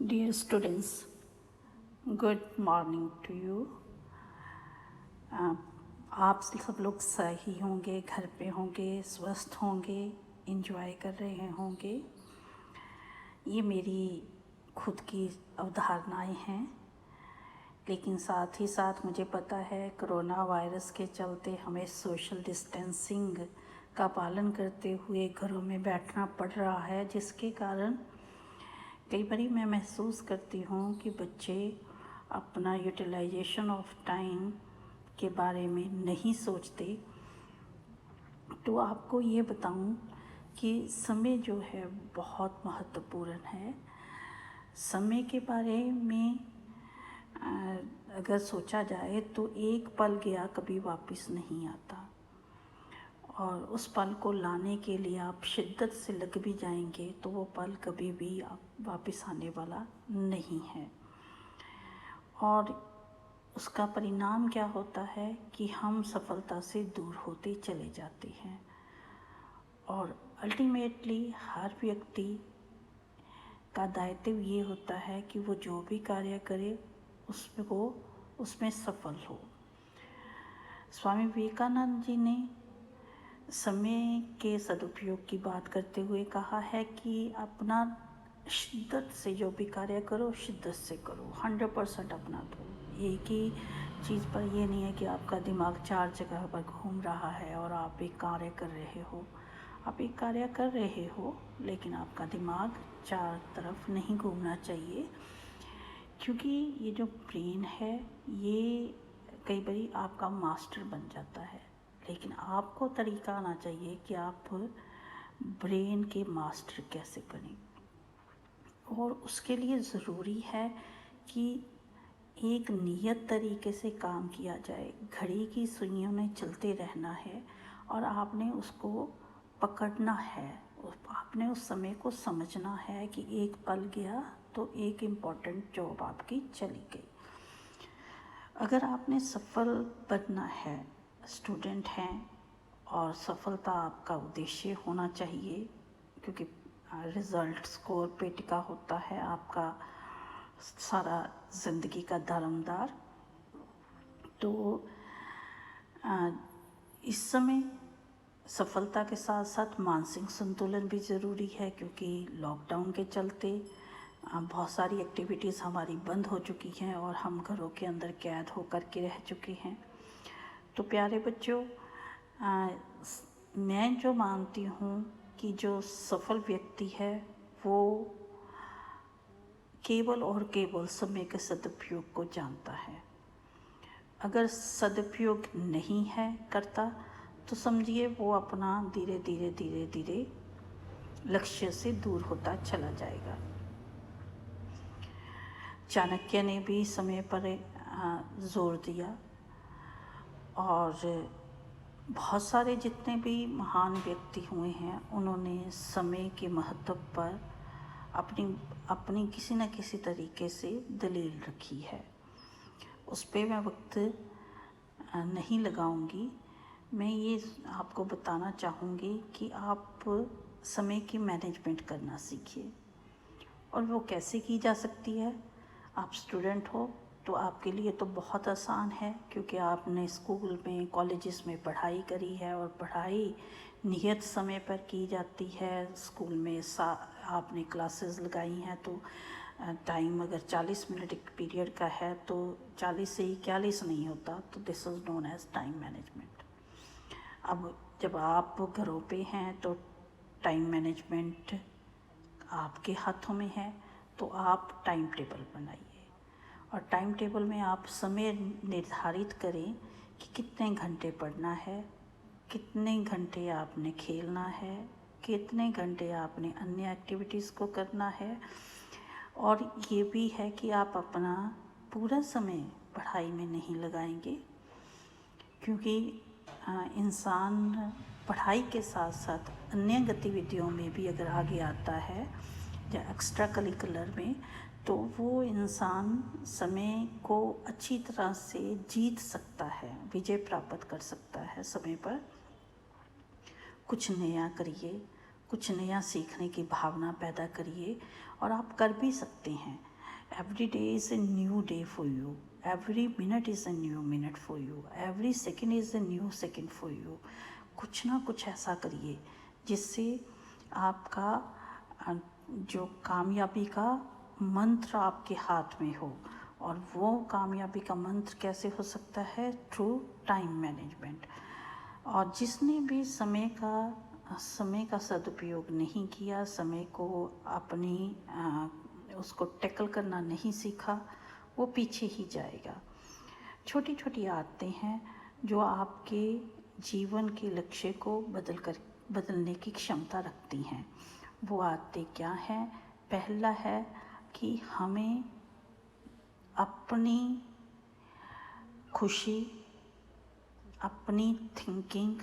Dear students, good morning to you. आप सब लोग सही होंगे, घर पे होंगे, स्वस्थ होंगे, एंजॉय कर रहे होंगे। ये मेरी खुद की अवधारणाएं हैं, लेकिन साथ ही साथ मुझे पता है कोरोना वायरस के चलते हमें सोशल डिस्टेंसिंग का पालन करते हुए घरों में बैठना पड़ रहा है, जिसके कारण कई बार मैं महसूस करती हूँ कि बच्चे अपना यूटिलाइजेशन ऑफ टाइम के बारे में नहीं सोचते। तो आपको ये बताऊँ कि समय जो है बहुत महत्वपूर्ण है। समय के बारे में अगर सोचा जाए तो एक पल गया कभी वापस नहीं आता, और उस पल को लाने के लिए आप शिद्दत से लग भी जाएंगे तो वो पल कभी भी वापस आने वाला नहीं है। और उसका परिणाम क्या होता है कि हम सफलता से दूर होते चले जाते हैं, और अल्टीमेटली हर व्यक्ति का दायित्व ये होता है कि वो जो भी कार्य करे उसमें सफल हो। स्वामी विवेकानंद जी ने समय के सदुपयोग की बात करते हुए कहा है कि अपना शिद्दत से जो भी कार्य करो शिद्दत से करो, 100% अपना दो। एक ही चीज़ पर ये नहीं है कि आपका दिमाग 4 जगह पर घूम रहा है और आप एक कार्य कर रहे हो। आप एक कार्य कर रहे हो लेकिन आपका दिमाग 4 तरफ नहीं घूमना चाहिए, क्योंकि ये जो ब्रेन है ये कई बारी आपका मास्टर बन जाता है। लेकिन आपको तरीका आना चाहिए कि आप ब्रेन के मास्टर कैसे बनें, और उसके लिए ज़रूरी है कि एक नियत तरीके से काम किया जाए। घड़ी की सुइयों में चलते रहना है और आपने उसको पकड़ना है, आपने उस समय को समझना है कि एक पल गया तो एक इम्पॉर्टेंट जॉब आपकी चली गई। अगर आपने सफल बनना है, स्टूडेंट हैं और सफलता आपका उद्देश्य होना चाहिए, क्योंकि रिज़ल्ट स्कोर पे टिका होता है आपका सारा ज़िंदगी का दारोमदार। तो इस समय सफलता के साथ साथ मानसिक संतुलन भी ज़रूरी है, क्योंकि लॉकडाउन के चलते बहुत सारी एक्टिविटीज़ हमारी बंद हो चुकी हैं और हम घरों के अंदर कैद होकर के रह चुके हैं। तो प्यारे बच्चों, मैं जो मानती हूँ कि जो सफल व्यक्ति है वो केवल और केवल समय के सदुपयोग को जानता है। अगर सदुपयोग नहीं है करता तो समझिए वो अपना धीरे धीरे लक्ष्य से दूर होता चला जाएगा। चाणक्य ने भी समय पर जोर दिया, और बहुत सारे जितने भी महान व्यक्ति हुए हैं उन्होंने समय के महत्व पर अपनी किसी न किसी तरीके से दलील रखी है। उस पर मैं वक्त नहीं लगाऊंगी। मैं ये आपको बताना चाहूँगी कि आप समय की मैनेजमेंट करना सीखिए, और वो कैसे की जा सकती है। आप स्टूडेंट हो तो आपके लिए तो बहुत आसान है, क्योंकि आपने स्कूल में कॉलेजेस में पढ़ाई करी है और पढ़ाई नियत समय पर की जाती है। स्कूल में आपने क्लासेस लगाई हैं तो टाइम अगर 40 मिनट एक पीरियड का है तो 40 से 41 नहीं होता, तो this is known as time management. अब जब आप घरों पे हैं तो टाइम मैनेजमेंट आपके हाथों में है, तो आप टाइम टेबल बनाइए, और टाइम टेबल में आप समय निर्धारित करें कि कितने घंटे पढ़ना है, कितने घंटे आपने खेलना है, कितने घंटे आपने अन्य एक्टिविटीज़ को करना है। और ये भी है कि आप अपना पूरा समय पढ़ाई में नहीं लगाएंगे, क्योंकि इंसान पढ़ाई के साथ साथ अन्य गतिविधियों में भी अगर आगे आता है या एक्स्ट्रा करिकुलर में, तो वो इंसान समय को अच्छी तरह से जीत सकता है, विजय प्राप्त कर सकता है समय पर। कुछ नया करिए, कुछ नया सीखने की भावना पैदा करिए, और आप कर भी सकते हैं। Every day is a new day for you. Every minute is a new minute for you. Every second is a new second for you. कुछ ना कुछ ऐसा करिए जिससे आपका जो कामयाबी का मंत्र आपके हाथ में हो। और वो कामयाबी का मंत्र कैसे हो सकता है? Through time management. और जिसने भी समय का सदुपयोग नहीं किया, समय को उसको टैकल करना नहीं सीखा, वो पीछे ही जाएगा। छोटी छोटी आदतें हैं जो आपके जीवन के लक्ष्य को बदलने की क्षमता रखती हैं। वो आदतें क्या हैं? पहला है कि हमें अपनी खुशी, अपनी थिंकिंग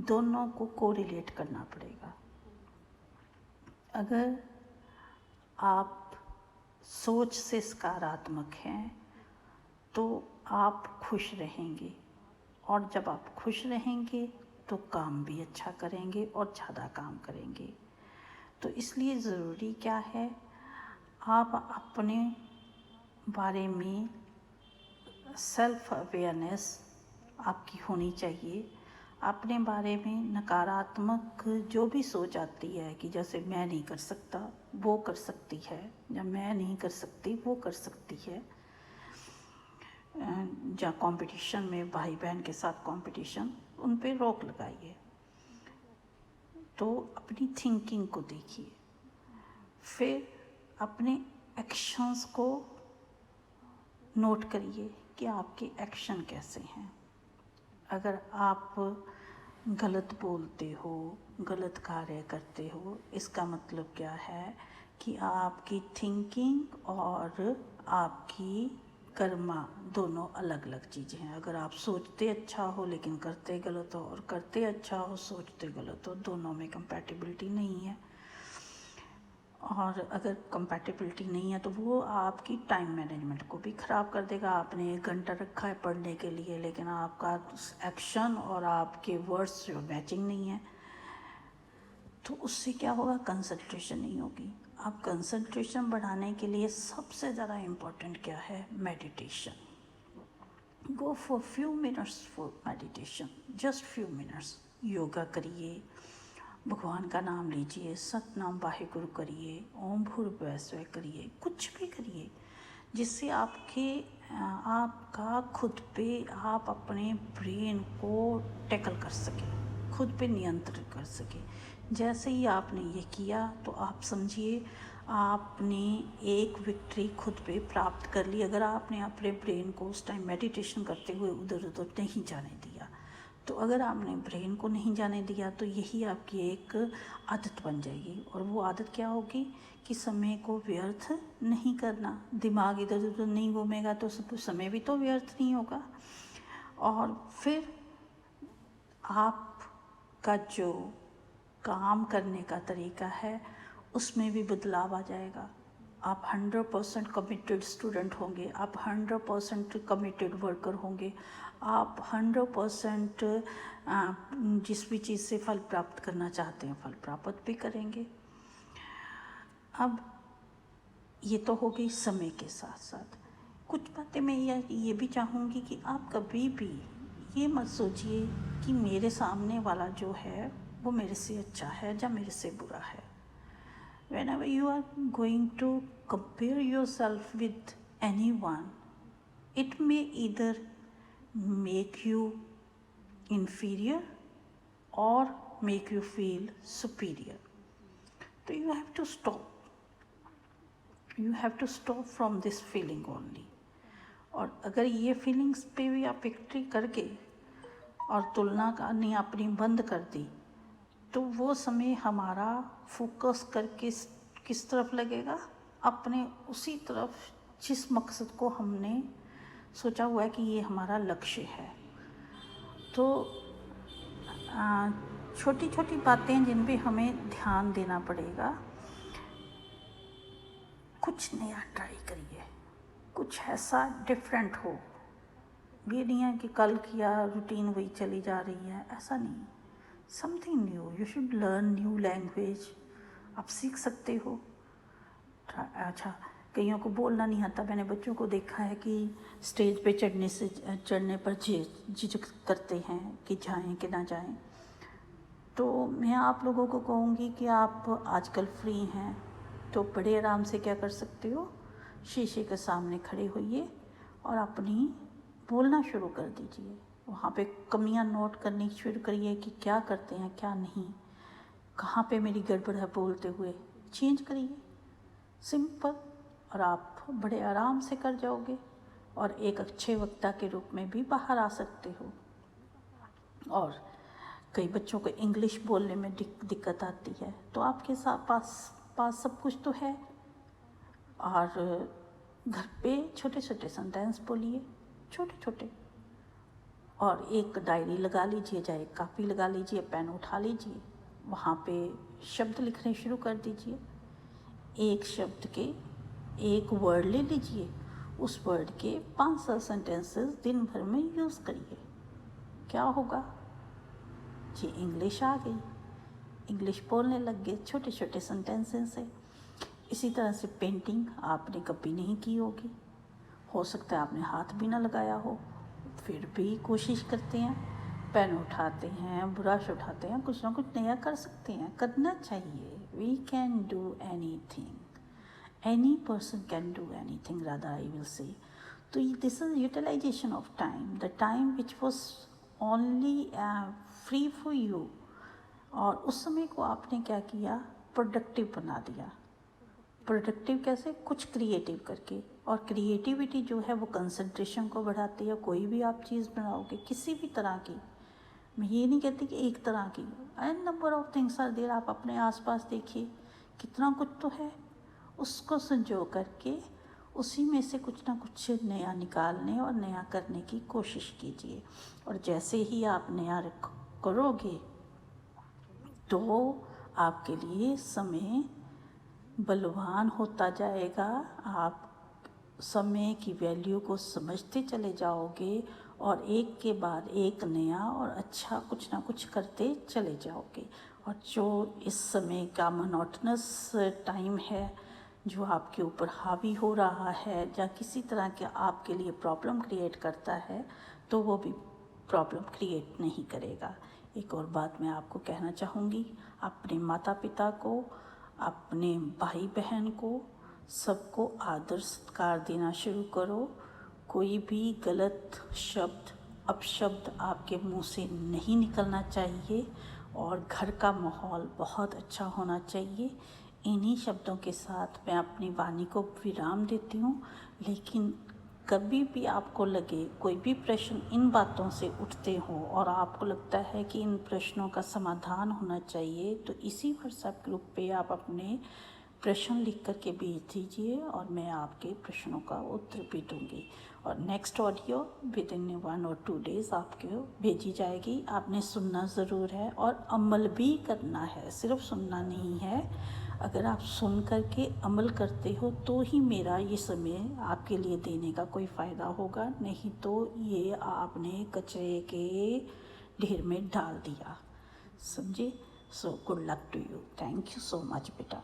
दोनों को कोरिलेट करना पड़ेगा। अगर आप सोच से सकारात्मक हैं तो आप खुश रहेंगे, और जब आप खुश रहेंगे तो काम भी अच्छा करेंगे और ज़्यादा काम करेंगे। तो इसलिए ज़रूरी क्या है? आप अपने बारे में सेल्फ अवेयरनेस आपकी होनी चाहिए। अपने बारे में नकारात्मक जो भी सोच आती है कि जैसे मैं नहीं कर सकता वो कर सकती है, या मैं नहीं कर सकती वो कर सकती है, या कंपटीशन में भाई बहन के साथ कंपटीशन, उन पे रोक लगाइए। तो अपनी थिंकिंग को देखिए, फिर अपने एक्शंस को नोट करिए कि आपके एक्शन कैसे हैं। अगर आप गलत बोलते हो, गलत कार्य करते हो, इसका मतलब क्या है कि आपकी थिंकिंग और आपकी कर्मा दोनों अलग अलग चीज़ें हैं। अगर आप सोचते अच्छा हो लेकिन करते गलत हो, और करते अच्छा हो सोचते गलत हो, दोनों में कंपैटिबिलिटी नहीं है। और अगर कंपैटिबिलिटी नहीं है तो वो आपकी टाइम मैनेजमेंट को भी ख़राब कर देगा। आपने 1 घंटा रखा है पढ़ने के लिए, लेकिन आपका एक्शन और आपके वर्ड्स जो मैचिंग नहीं है, तो उससे क्या होगा? कंसंट्रेशन नहीं होगी। अब कंसंट्रेशन बढ़ाने के लिए सबसे ज़्यादा इम्पोर्टेंट क्या है? Meditation. Go for few minutes for meditation, just few minutes. Yoga करिए, भगवान का नाम लीजिए, सतनाम वाहेगुरु करिए, ओम भूर्भुवः स्वः करिए, कुछ भी करिए जिससे आपका खुद पे आप अपने ब्रेन को टैकल कर सकें, खुद पे नियंत्रण कर सकें। जैसे ही आपने ये किया तो आप समझिए आपने एक विक्ट्री खुद पे प्राप्त कर ली। अगर आपने अपने ब्रेन को उस टाइम मेडिटेशन करते हुए उधर उधर नहीं जाने दिया, तो अगर आपने ब्रेन को नहीं जाने दिया तो यही आपकी एक आदत बन जाएगी। और वो आदत क्या होगी कि समय को व्यर्थ नहीं करना। दिमाग इधर उधर नहीं घूमेगा तो समय भी तो व्यर्थ नहीं होगा। और फिर आपका जो काम करने का तरीका है उसमें भी बदलाव आ जाएगा। आप 100% कमिटेड स्टूडेंट होंगे, आप 100% कमिटेड वर्कर होंगे, आप 100% जिस भी चीज़ से फल प्राप्त करना चाहते हैं फल प्राप्त भी करेंगे। अब ये तो हो गई समय के साथ साथ। कुछ बातें मैं ये भी चाहूँगी कि आप कभी भी ये मत सोचिए कि मेरे सामने वाला जो है वो मेरे से अच्छा है या मेरे से बुरा है। Whenever you are going to compare yourself with anyone, it may either make you inferior or make you feel superior. So you have to stop. You have to stop from this feeling only. और अगर ये feelings पे भी आप victory करके और तुलना करनी अपनी बंद कर दी, तो वो समय हमारा फोकस करके किस तरफ लगेगा? अपने उसी तरफ जिस मकसद को हमने सोचा हुआ है कि ये हमारा लक्ष्य है। तो छोटी छोटी बातें जिन पे हमें ध्यान देना पड़ेगा। कुछ नया ट्राई करिए, कुछ ऐसा डिफरेंट हो। ये नहीं है कि कल किया रूटीन वही चली जा रही है, ऐसा नहीं। Something new, you should learn new language. आप सीख सकते हो। अच्छा, कईयों को बोलना नहीं आता। मैंने बच्चों को देखा है कि स्टेज पे चढ़ने पर झिझक करते हैं कि जाएं कि ना जाएं। तो मैं आप लोगों को कहूँगी कि आप आजकल फ्री हैं तो बड़े आराम से क्या कर सकते हो, शीशे के सामने खड़े होइए और अपनी बोलना शुरू कर दीजिए। वहाँ पे कमियाँ नोट करनी शुरू करिए कि क्या करते हैं क्या नहीं, कहाँ पे मेरी गड़बड़ है बोलते हुए, चेंज करिए, सिंपल। और आप बड़े आराम से कर जाओगे और एक अच्छे वक्ता के रूप में भी बाहर आ सकते हो। और कई बच्चों को इंग्लिश बोलने में दिक्कत आती है, तो आपके पास सब कुछ तो है। और घर पे छोटे छोटे सेंटेंस बोलिए, छोटे छोटे। और एक डायरी लगा लीजिए, चाहे कापी लगा लीजिए, पेन उठा लीजिए, वहाँ पे शब्द लिखने शुरू कर दीजिए। एक शब्द के एक वर्ड ले लीजिए, उस वर्ड के 5-7 सेंटेंसेस दिन भर में यूज़ करिए। क्या होगा जी, इंग्लिश आ गई, इंग्लिश बोलने लग गए छोटे छोटे सेंटेंसेस से। इसी तरह से पेंटिंग आपने कभी नहीं की होगी, हो सकता है आपने हाथ भी ना लगाया हो, फिर भी कोशिश करते हैं, पेन उठाते हैं, ब्रश उठाते हैं, कुछ ना कुछ नया कर सकते हैं, करना चाहिए। We can do anything, any person can do anything, rather I will say. So this is utilization of time, the time which was only free for you, और उस समय को आपने क्या किया, प्रोडक्टिव बना दिया। प्रोडक्टिव कैसे, कुछ क्रिएटिव करके। और क्रिएटिविटी जो है वो कंसंट्रेशन को बढ़ाती है। कोई भी आप चीज़ बनाओगे किसी भी तरह की, मैं ये नहीं कहती कि एक तरह की, an number of things are there. आप अपने आसपास देखिए कितना कुछ तो है, उसको संजो करके उसी में से कुछ ना कुछ नया निकालने और नया करने की कोशिश कीजिए। और जैसे ही आप नया करोगे तो आपके लिए समय बलवान होता जाएगा, आप समय की वैल्यू को समझते चले जाओगे और एक के बाद एक नया और अच्छा कुछ ना कुछ करते चले जाओगे। और जो इस समय का मोनोटनस टाइम है जो आपके ऊपर हावी हो रहा है या किसी तरह के आपके लिए प्रॉब्लम क्रिएट करता है, तो वो भी प्रॉब्लम क्रिएट नहीं करेगा। एक और बात मैं आपको कहना चाहूँगी, अपने माता पिता को, अपने भाई बहन को, सबको आदर सत्कार देना शुरू करो। कोई भी गलत शब्द अपशब्द आपके मुंह से नहीं निकलना चाहिए और घर का माहौल बहुत अच्छा होना चाहिए। इन्हीं शब्दों के साथ मैं अपनी वाणी को विराम देती हूँ। लेकिन कभी भी आपको लगे कोई भी प्रश्न इन बातों से उठते हो और आपको लगता है कि इन प्रश्नों का समाधान होना चाहिए, तो इसी व्हाट्सएप ग्रुप पे आप अपने प्रश्न लिख कर के भेज दीजिए और मैं आपके प्रश्नों का उत्तर भी दूंगी। और नेक्स्ट ऑडियो विद इन 1 और 2 डेज़ आपको भेजी जाएगी। आपने सुनना ज़रूर है और अमल भी करना है, सिर्फ सुनना नहीं है। अगर आप सुन कर के अमल करते हो तो ही मेरा ये समय आपके लिए देने का कोई फ़ायदा होगा, नहीं तो ये आपने कचरे के ढेर में डाल दिया, समझे। So good luck to you, thank you so much बेटा।